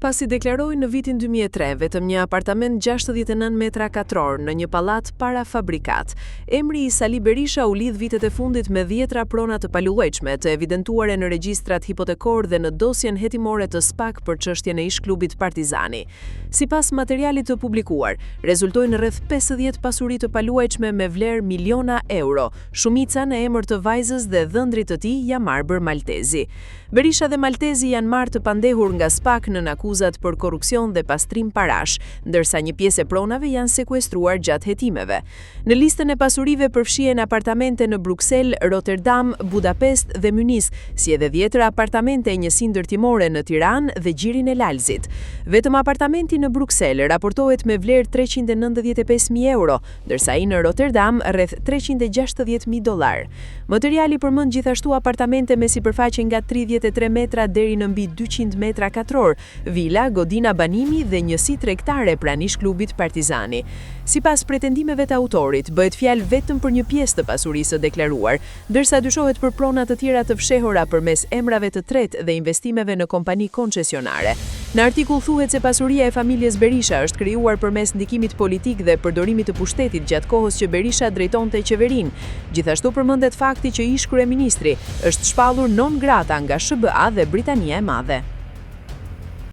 Pasi deklaroi në vitin 2003 vetëm një apartament 69 metra katror në një pallat parafabrikat, emri i Sali Berisha u lidh vitet e fundit me dhjetra prona të paluajtshme të evidentuara në regjistrat hipotekor dhe në dosjen hetimore të SPAK për çështjen e ish-klubit Partizani. Sipas materialit të publikuar, rezultojnë rreth 50 pasuri të paluajtshme me vlerë miliona euro, shumica në emër të vajzës dhe dhëndrit të tij Jamarbër Maltezi. Berisha dhe Maltezi janë marrë të pandehur nga SPAK në akuzat për korrupsion dhe pastrim parash, ndërsa një pjesë e pronave janë sekuestruar gjatë hetimeve. Në listën e pasurive përfshihen apartamente në Bruksel, Rotterdam, Budapest dhe Mynis, si edhe 10 apartamente e njësi ndërtimore në Tiranë dhe Gjirin e Lalzit. Vetëm apartamenti në Bruksel raportohet me vlerë 395.000 euro, ndërsa ai në Rotterdam rreth $360.000. Materiali përmend gjithashtu apartamente me sipërfaqe nga 33 metra deri në mbi 200 metra katror, vila, godina banimi dhe njësi tregtare pranë ish-klubit Partizani. Sipas pretendimeve të autorit, bëhet fjalë vetëm për një pjesë të pasurisë së deklaruar, ndërsa dyshohet për prona të tjera të fshehura përmes emrave të tretë dhe investimeve në kompani koncesionare. Në artikull thuhet se pasuria e familjes Berisha është krijuar përmes ndikimit politik dhe përdorimit të pushtetit gjatë kohës që Berisha drejtonte qeverinë. Gjithashtu përmendet fakti që ish-kryeministri është shpallur non grata nga SBA dhe Britania e Madhe.